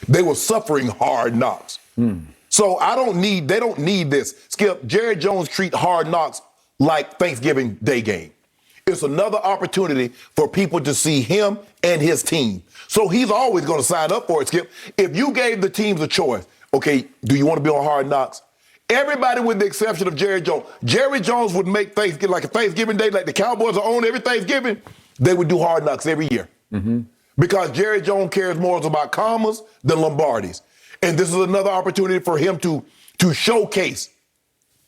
They were suffering hard knocks. So they don't need this. Skip, Jerry Jones treat Hard Knocks like Thanksgiving Day game. It's another opportunity for people to see him and his team. So he's always going to sign up for it, Skip. If you gave the teams a choice, okay, do you want to be on Hard Knocks? Everybody with the exception of Jerry Jones. Jerry Jones would make Thanksgiving, like a Thanksgiving Day, like the Cowboys are on every Thanksgiving. They would do Hard Knocks every year. Because Jerry Jones cares more about commas than Lombardies. And this is another opportunity for him to showcase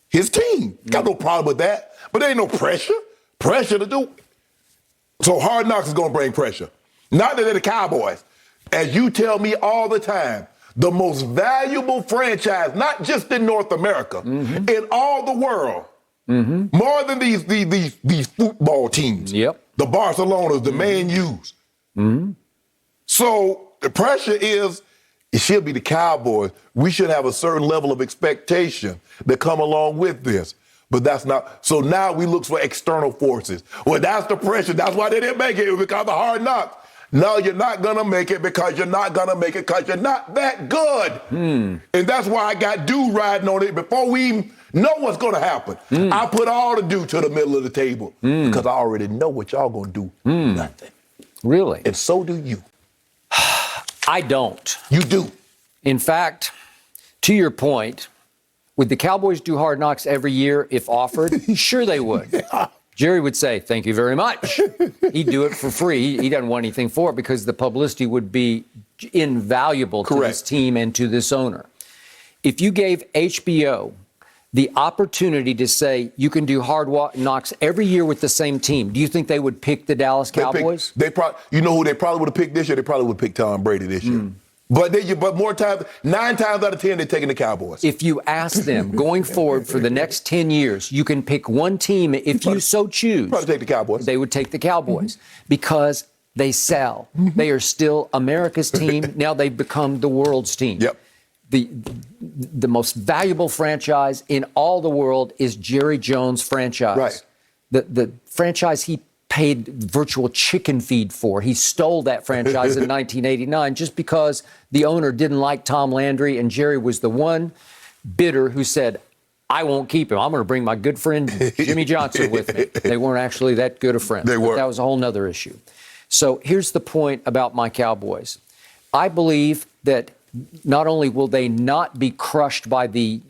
his team. Got no problem with that. But there ain't no pressure to do. So Hard Knocks is going to bring pressure. Not that they're the Cowboys. As you tell me all the time, the most valuable franchise, not just in North America, in all the world, more than these football teams. Yep. The Barcelonas, the Man U's. So the pressure is, it should be the Cowboys. We should have a certain level of expectation that come along with this. But that's not. So now we look for external forces. Well, that's the pressure. That's why they didn't make it. It was because of Hard Knocks. No, you're not going to make it because you're not going to make it because you're not that good. And that's why I got Dew riding on it before we even know what's going to happen. I put all the Dew to the middle of the table because I already know what y'all going to do. Nothing. Really? And so do you. I don't. You do. In fact, to your point, would the Cowboys do Hard Knocks every year if offered? Sure they would. Jerry would say, thank you very much. He'd do it for free. He doesn't want anything for it because the publicity would be invaluable to this team and to this owner. If you gave HBO the opportunity to say you can do Hard Knocks every year with the same team, do you think they would pick the Dallas Cowboys? You know who they probably would have picked this year? They probably would have picked Tom Brady this year. But more times, 9 times out of 10, they're taking the Cowboys. If you ask them going forward for the next 10 years, you can pick one team if you so choose. Probably take the Cowboys. They would take the Cowboys because they sell. They are still America's team. Now they've become the world's team. Yep. The most valuable franchise in all the world is Jerry Jones' franchise. Right. The franchise he paid virtual chicken feed for. He stole that franchise in 1989 just because the owner didn't like Tom Landry, and Jerry was the one bidder who said, I won't keep him. I'm going to bring my good friend Jimmy Johnson with me. They weren't actually that good of friends. They were. That was a whole nother issue. So here's the point about my Cowboys. I believe that not only will they not be crushed by the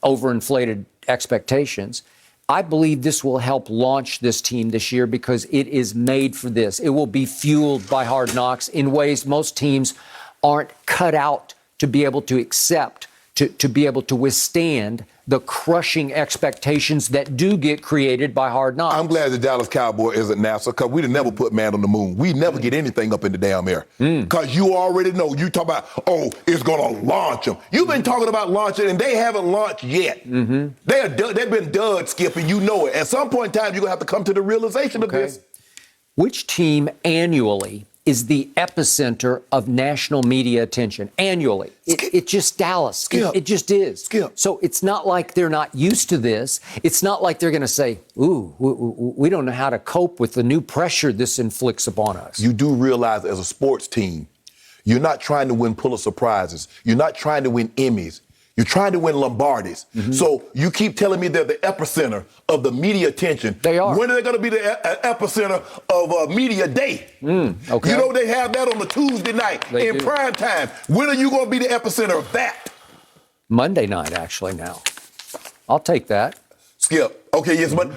overinflated expectations, I believe this will help launch this team this year because it is made for this. It will be fueled by Hard Knocks in ways most teams aren't cut out to be able to accept, to be able to withstand the crushing expectations that do get created by Hard Knocks. I'm glad the Dallas Cowboy isn't NASA because we'd have never put man on the moon. We'd never get anything up in the damn air. Because you already know. You talk about, it's going to launch them. You've been talking about launching, and they haven't launched yet. They've been dud, Skip, and you know it. At some point in time, you're going to have to come to the realization of this. Which team annually is the epicenter of national media attention annually? It's just Dallas. Skip. It just is. Skip. So it's not like they're not used to this. It's not like they're going to say, we don't know how to cope with the new pressure this inflicts upon us. You do realize as a sports team, you're not trying to win Pulitzer Prizes. You're not trying to win Emmys. You're trying to win Lombardies. So you keep telling me they're the epicenter of the media attention. They are. When are they going to be the epicenter of media day? Okay. You know, they have that on the Tuesday night in prime time. When are you going to be the epicenter of that? Monday night, actually, now. I'll take that. Skip. Okay, yes, but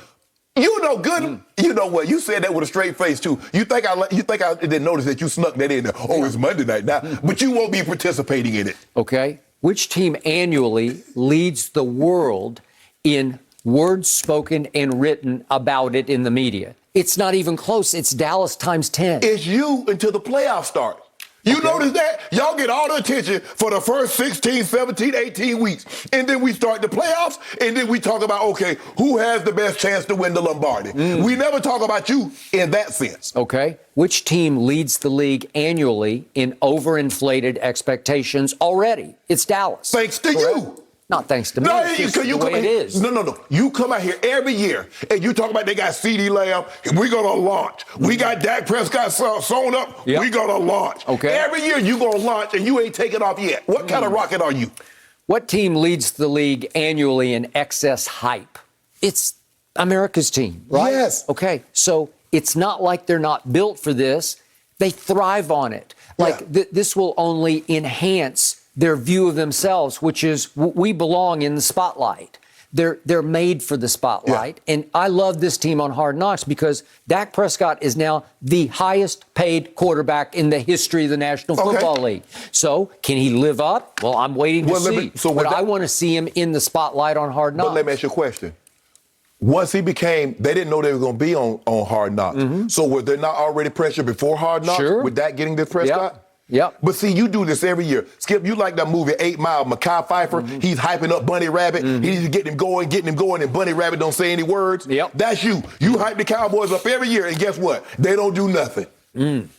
you know good. You know what? You said that with a straight face, too. You think I didn't notice that you snuck that in there. It's Monday night now. But you won't be participating in it. Okay. Which team annually leads the world in words spoken and written about it in the media? It's not even close. It's Dallas times 10. It's you until the playoffs start. You notice that? Y'all get all the attention for the first 16, 17, 18 weeks. And then we start the playoffs, and then we talk about, okay, who has the best chance to win the Lombardi? We never talk about you in that sense. Okay. Which team leads the league annually in overinflated expectations already? It's Dallas. Thanks to you. Not thanks to me. No, It's just you the way it is. No. You come out here every year and you talk about they got CeeDee Lamb. We're going to launch. We got Dak Prescott sewn up. Yep. We're going to launch. Okay. Every year you going to launch and you ain't taking off yet. What kind of rocket are you? What team leads the league annually in excess hype? It's America's team, right? Yes. Okay, so it's not like they're not built for this. They thrive on it. Like this will only enhance their view of themselves, which is we belong in the spotlight. They're made for the spotlight. Yeah. And I love this team on Hard Knocks because Dak Prescott is now the highest paid quarterback in the history of the National Football League. So can he live up? Well, I'm waiting to see. But I want to see him in the spotlight on Hard Knocks. But let me ask you a question. Once he became, they didn't know they were going to be on Hard Knocks. Mm-hmm. So was there not already pressure before Hard Knocks with Dak getting this Prescott? Yep. But see, you do this every year. Skip, you like that movie 8 Mile, Mekhi Phifer. Mm-hmm. He's hyping up Bunny Rabbit. Mm-hmm. He needs to get him going, and Bunny Rabbit don't say any words. Yep. That's you. You hype the Cowboys up every year, and guess what? They don't do nothing.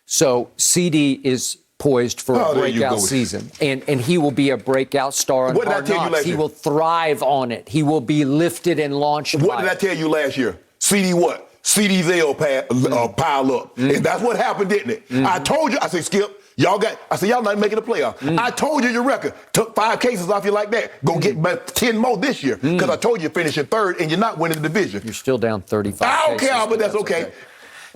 So CD is poised for a breakout season, and he will be a breakout star on Hard Knocks. He will thrive on it. He will be lifted and launched. What did I tell you last year? CD what? CD's L pile up. And that's what happened, didn't it? I told you, I said, Skip, y'all not making the playoff. I told you your record. Took 5 cases off you like that. Gonna get about 10 more this year. Because I told you you're finishing third and you're not winning the division. You're still down 35 I don't cases, care, but that's okay.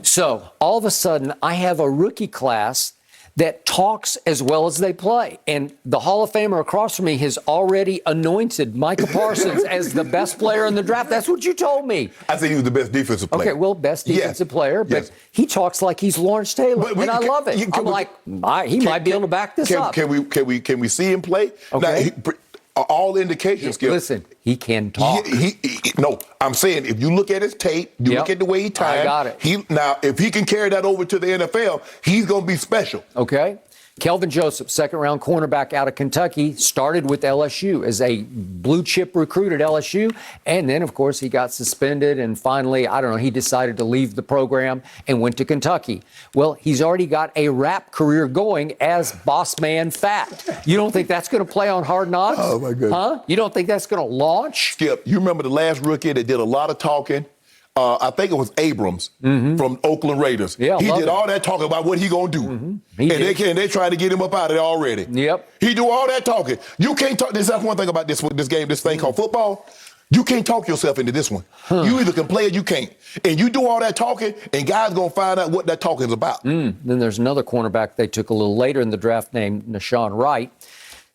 So all of a sudden, I have a rookie class that talks as well as they play. And the Hall of Famer across from me has already anointed Micah Parsons as the best player in the draft. That's what you told me. I said he was the best defensive player. Okay, well, best defensive player, but he talks like he's Lawrence Taylor, and I love it. I'm like, he might be able to back this up. Can we see him play? Okay. Now, all indications, Skip. Listen, he can talk. No, I'm saying if you look at his tape, you look at the way he timed. I got it. Now, if he can carry that over to the NFL, he's going to be special. Okay. Kelvin Joseph, second-round cornerback out of Kentucky, started with LSU as a blue-chip recruit at LSU, and then, of course, he got suspended, and finally, I don't know, he decided to leave the program and went to Kentucky. Well, he's already got a rap career going as Boss Man Fat. You don't think that's going to play on Hard Knocks? Oh, my goodness. Huh? You don't think that's going to launch? Skip, you remember the last rookie that did a lot of talking? I think it was Abrams from Oakland Raiders. Yeah, he did all that talking about what he going to do. They trying to get him up out of there already. Yep. He do all that talking. You can't talk. That's one thing about this game, this thing called football. You can't talk yourself into this one. You either can play or you can't. And you do all that talking, and guys going to find out what that talking is about. Then there's another cornerback they took a little later in the draft named Nashawn Wright.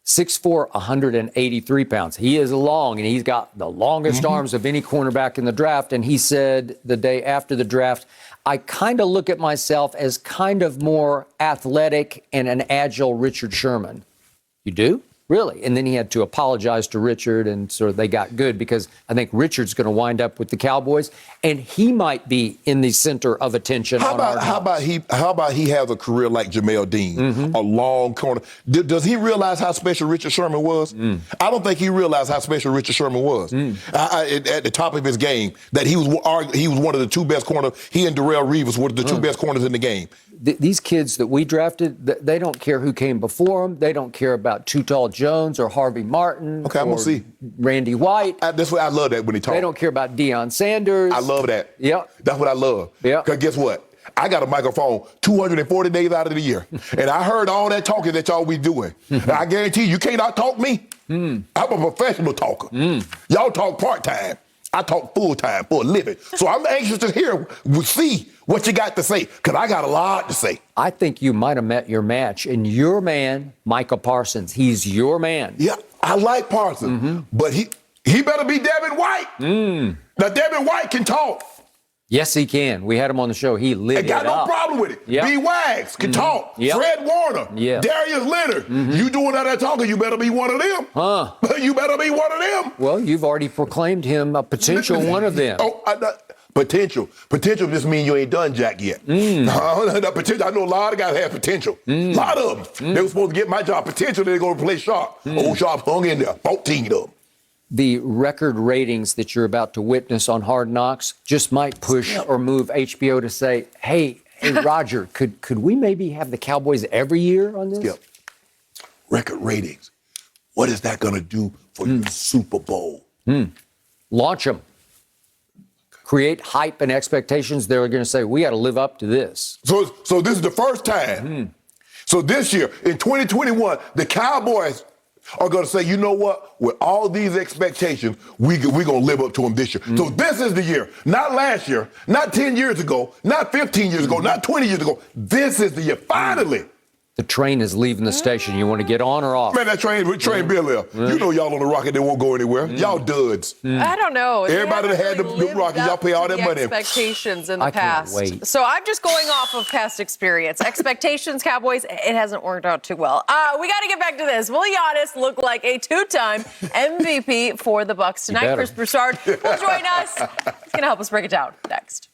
6'4", 183 pounds. He is long, and he's got the longest arms of any cornerback in the draft. And he said the day after the draft, I kind of look at myself as kind of more athletic and an agile Richard Sherman. You do? Really? And then he had to apologize to Richard, and so they got good because I think Richard's going to wind up with the Cowboys, and he might be in the center of attention. How about he has a career like Jamel Dean, a long corner? Does he realize how special Richard Sherman was? I don't think he realized how special Richard Sherman was. At the top of his game, that he was one of the 2 best corners. He and Darrell Reeves were the 2 best corners in the game. These kids that we drafted, they don't care who came before them. They don't care about Too Tall Jones or Harvey Martin. Okay, I'm going to see. Randy White. That's what I love that when he talks. They don't care about Deion Sanders. I love that. Yep. That's what I love. Yep. Because guess what? I got a microphone 240 days out of the year. And I heard all that talking that y'all be doing. I guarantee you can't out-talk me. I'm a professional talker. Y'all talk part-time. I talk full-time for a living. So I'm anxious to see what you got to say, because I got a lot to say. I think you might have met your match, and your man, Micah Parsons, he's your man. Yeah, I like Parsons, but he better be Devin White. Now, Devin White can talk. Yes, he can. We had him on the show. He lit it up. Got no problem with it. Yep. B. Wags can talk. Yep. Fred Warner. Yep. Darius Leonard. You doing all that talking, you better be one of them. You better be one of them. Well, you've already proclaimed him a potential one of them. Potential. Potential just means you ain't done jack yet. Potential. I know a lot of guys have potential. A lot of them. They were supposed to get my job. Potential, they're going to play Sharp. Old Sharp hung in there. 14 of them. The record ratings that you're about to witness on Hard Knocks just might push or move HBO to say, hey, Roger, could we maybe have the Cowboys every year on this? Record ratings. what is that going to do for your Super Bowl? Launch them. Create hype and expectations. They're going to say, we got to live up to this. So this is the first time. So this year, in 2021, the Cowboys are going to say, you know what? With all these expectations, we're going to live up to them this year. So this is the year. Not last year, not 10 years ago, not 15 years ago, not 20 years ago. This is the year. Finally. The train is leaving the station. You want to get on or off? Man, that train Bill there. You know y'all on the rocket, they won't go anywhere. Y'all duds. I don't know. Everybody that had the rockets, y'all pay all that money. Expectations in the past. Can't wait. So I'm just going off of past experience. Expectations, Cowboys, it hasn't worked out too well. We got to get back to this. Will Giannis look like a two-time MVP for the Bucks tonight? Chris Broussard will join us. He's going to help us break it down next.